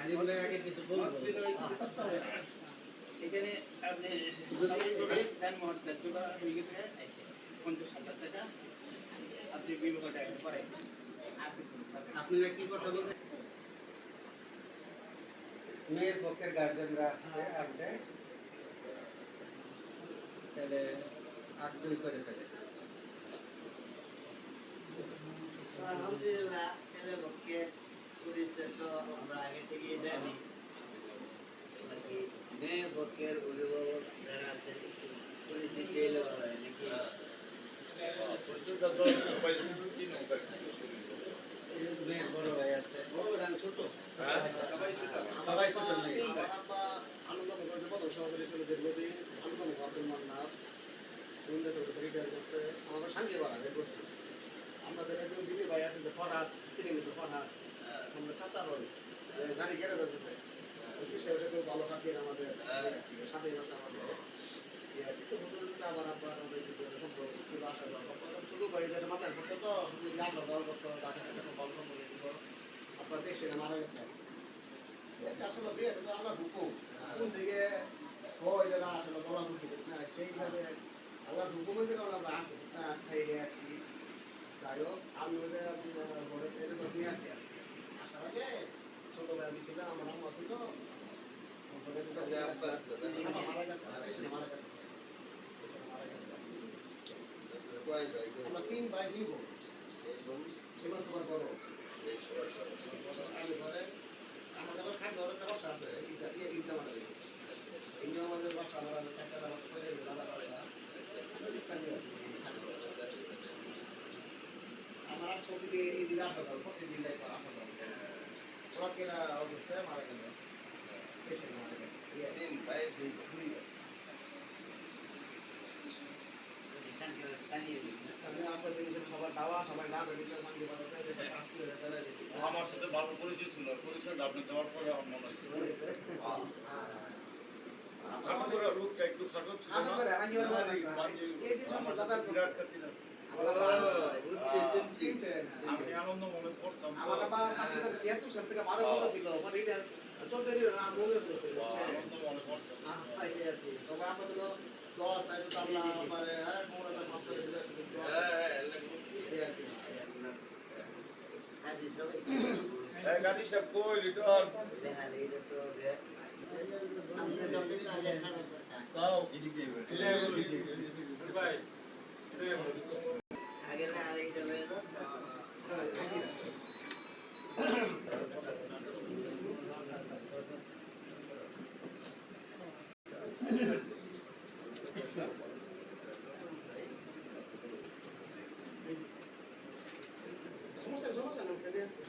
জীবনের আগে কিছু বলবো এখানে আপনি দান মহৎ ধার্য করা হয়ে গেছে 50,000 টাকা আপনি বিবাহটা এখন করাই আপনারা কি কথা বলতে মেয়ের পক্ষের গার্জেনরা আছে তাহলে আগ্রহী করে ফেলে আলহামদুলিল্লাহ ছেলের পক্ষে পরিচয় তো আমরা আগে থেকেই জানি বাকি মেয়ের পক্ষের অভিভাবক যারা আছেন একটু পরিচিতি এলে ভালো হয় নাকি মেয়ের বড় ভাই আছে বড় ভাই ছোট সবাই ছোট মেয়ে আমার আব্বা আনন্দ মুখার্জি প্রথম সহকারী ছিল দীর্ঘদিন আনন্দ মুখার্জির মান্নার রিটায়ার করছে আমার স্বামী বাড়া করছে আমাদের একজন দিদি ভাই আছে যে ফরহাদ চিনি তো ফরহাদ আমরা চাচা হই গাড়ি গ্যারেজ আছে সে তো ভালো খাতির আমাদের সাথে বসে আমাদের কিন্তু বলতে যদি আমার আব্বার আমাদের সম্পর্ক ছিল আশা করা ছোট ভাই যেটা মাথায় পড়তো তো যদি আসা দেওয়া করতো তাকে একটা গল্প বলে দিত আপনার দেশে মারা গেছে আসলে বিয়ে তো আমরা হুকুম কোন দিকে হয় না আসলে বলা মুশকিল না সেই হিসাবে আল্লাহর হুকুম হয়েছে কারণ আমরা আছি না এই আর কি যাই হোক আমি ওদের ঘরে থেকে তো নিয়ে আসছি আর আসার আগে ছোট ভাই আমি ছিলাম আমার আম্মা ছিল মারা গেছে মারা গেছে আমরা 3 ভাই 2 বোন এবার সবার বড় আমি ঘরে আমাদের আবার খাদ্য একটা বাসা আছে ঈদগা মাঠে এগুলো আমাদের বাসা আমরা 4টা বাসা করে আলাদা বাসা স্থানীয় আমার সব দিকে এই দিকে আসা দাও প্রতিদিন যাইতো আসা দাও ওরা কেনা অবস্থায় মারা গেল পেশেন্ট মারা গেছে সবার দাওয়া সবাই যাবে আমার সাথে ভালো পরিচয় ছিল পরিচয়টা আপনি দেওয়ার পরে আমার মনে হয়েছে লোকটা একটু খাটো ছিল বিরাট খাতির আছে আমি আনন্দ মনে করতাম আমার বাবা সাথে 76 থেকে 12 ছিল রিটায়ার 14 মনে করতে আনন্দ মনে করতাম সবাই আমাদের 10 আইতো তাল্লা মানে হ্যাঁ মোরা মাফ করে দিয়েছে আজি সবাই এই গাড়ি সব কই লিটল দেখালে এটা তো আমরা যখন কাজে সারা তাও এদিক দিয়ে ভাই আগে না আরেকটা হয়ে গেল সমস্যা না সেটা আছে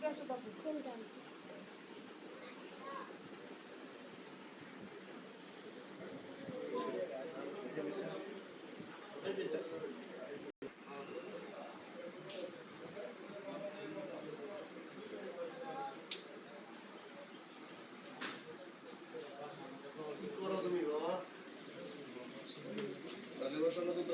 কি করো তুমি বাবা? তাহলে বসানো তো 1000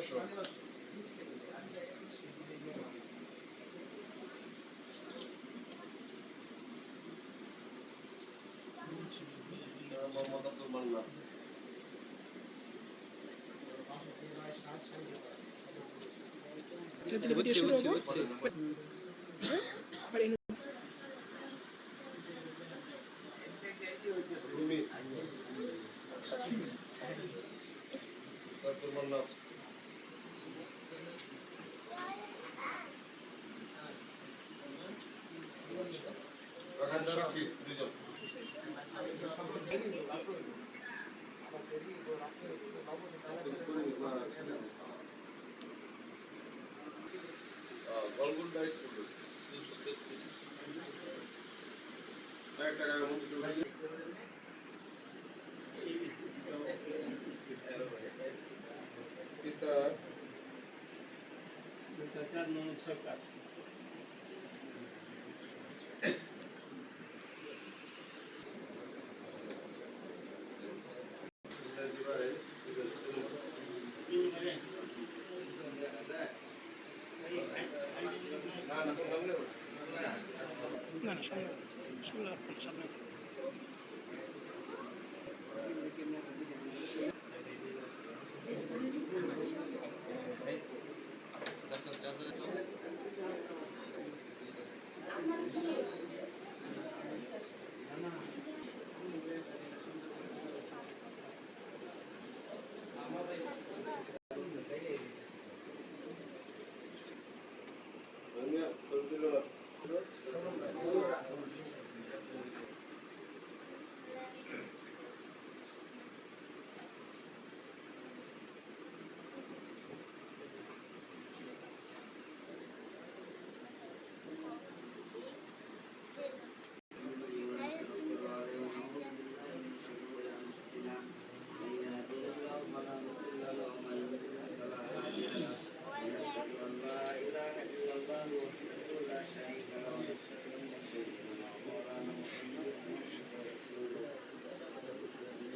মোহাম্মদ আব্দুল মান্নান রুমি আব্দুল মান্নান রাখান শাফি দুজন গোলগুন্ডা স্কুল 333 এক টাকা মঞ্চ চলছে পিতা না না তো নাম নেব না না সামনে সামনে রাখুন সামনে রুমিয়া দিল না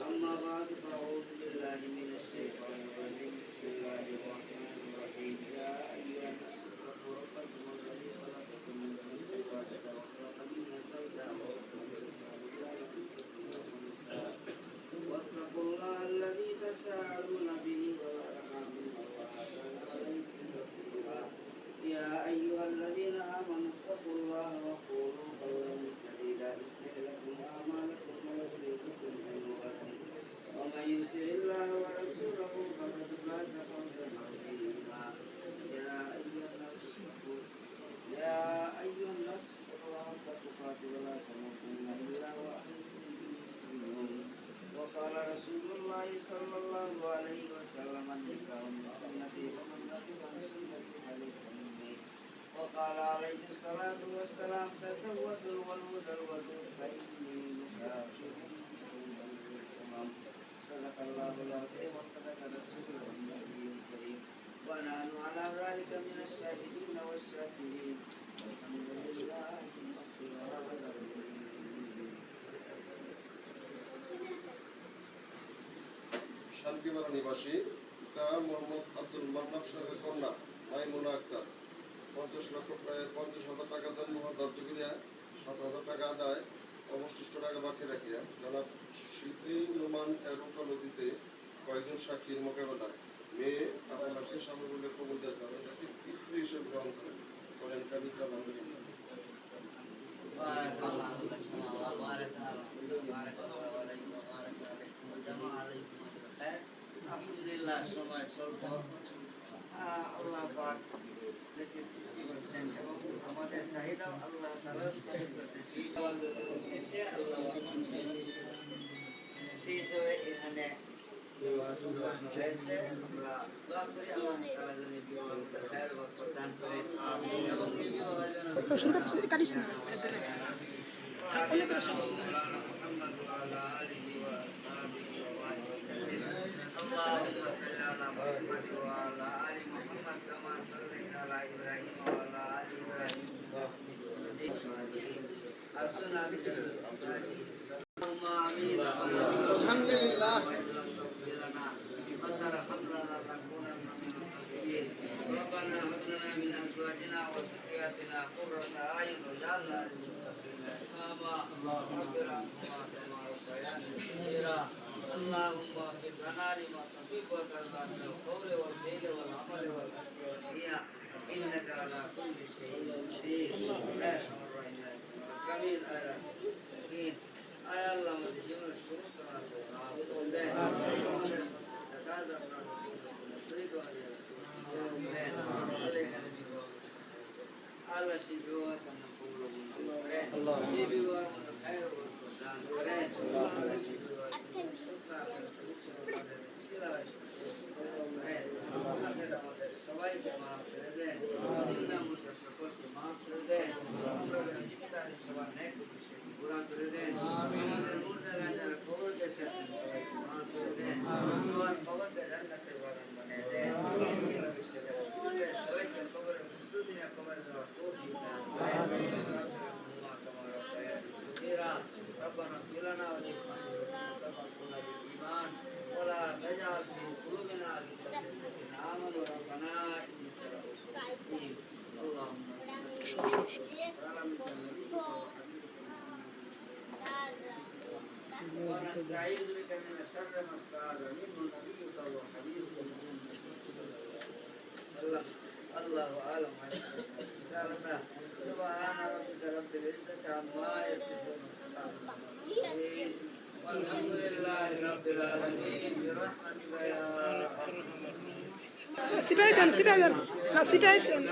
أما بعد فأعوذ بالله من الشيطان الرجيم بسم الله الرحمن الرحيم يا أيها الناس اتقوا ربكم الذي خلقكم من نفس واحدة وخلق منها زوجها وبث منهما رجالا كثيرا ونساء واتقوا الله الذي تساءلون به والأرحام إن الله كان عليكم رقيبا يا أيها الذين آمنوا اتقوا الله وقولوا قولا سديدا يصلح لكم أعمالكم ويغفر لكم ذنوبكم ومن يطع الله ورسوله فقد فاز فوزا عظيما يا أيها الناس اتقوا الله حق تقاته ولا تموتن إلا وأنتم مسلمون وقال رسول الله صلى الله عليه وسلم النكاح من سنتي ومن رغب عن سنتي فليس مني وقال عليه الصلاة والسلام تزودوا الولود الودود فإني مكافئ الأمم صدق الله العظيم وصدق رسوله النبي الكريم ونحن على ذلك من الشاهدين والشاكرين والحمد لله رب العالمين শান্তিপাড়া নিবাসী পিতা মোহাম্মদ আব্দুল মান্নান সাহেবের কন্যা মাইমুনা আক্তার 50,00,000 টাকা দেনমোহর ধার্য করিয়া 7,000 টাকা আদায় অবশিষ্ট টাকা বাকি রাখিয়া জনাব শিল্পী নুমান এর ওকালতিতে কয়েকজন সাক্ষীর মোকাবেলায় মেয়ে আপনাকে স্বামী বলে কবুল দিয়েছে আমি তাকে স্ত্রী হিসেবে গ্রহণ করেন কাবিতা আলহামদুলিল্লাহ بارك الله لكم وبارك الله عليكم وبارك عليكم وجمع عليكم الخير الحمد لله সময় স্বল্প আল্লাহ পাক দেখে 60% এবং আমাদের চাহিদা আল্লাহ তাআলা 60% সেই সওয়ালগুলো এসে আল্লাহ সেই হিসাবে এখানে হয়েছে আমরা দোয়া করি আল্লাহ তাআলা যেন এই বিবাহের মধ্যে খায়ের বরকত দান করেন এবং এই বিবাহের জন্য শুরু করতে কাটিস না ভেতরে অনেক করে সাকিস না محمد وعلى آله وأصحابه وبارك وسلم اللهم صل على محمد وعلى آل محمد كما صليت على إبراهيم وعلى آل إبراهيم أحسن اللهم آمين الحمد لله ربنا هب لنا من أزواجنا وذرياتنا قرة أعين واجعلنا للمتقين إماما اللهم اغفر عنهما كما ربياني صغيرا اللهم اغفر لنا لما تحب وترضى من القول والفعل والعمل والقصد والنية إنك على كل شيء قدير يا أرحم الراحمين الأكرمين يا الراحمين يا الله من جميع الشرور كما Allah si biwa kana kulo Allah si biwa kana khair wa dan Allah si biwa suka sila আমাদের সবাইকে মাফ করে দেন জিন্দা মুর্দা সকলকে মাফ করে দেন আমরা জীবিতাদের সবার নেক বিষয় পুরা করে দেন আমাদের মুর্দা যারা কবর দেশে সবাইকে মাফ করে দেন সবার কবরকে জান্নাতের বাগান বানিয়ে দেন সবাইকে কবরের মুসলিমিনা কবর দেওয়ার তৌফিক দান করেন ربنا اغفر لنا ولإخواننا سبقونا بالإيمان ولا تجعل في قلوبنا غلا للذين آمنوا ربنا إنك رؤوف رحيم اللهم ونستعيذ بك من شر ما استعاذ منه نبيك وحبيبك محمد الله أعلم رسالته سبحان ربك رب العزة عما يصفون والحمد لله رب العالمين برحمتك يا أرحم সিটাই দেন না সিটাই দেন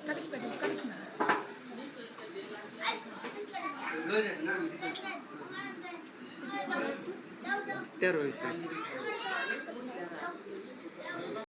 কাটিস না কিন্তু কাটিস না তেরো হয়েছে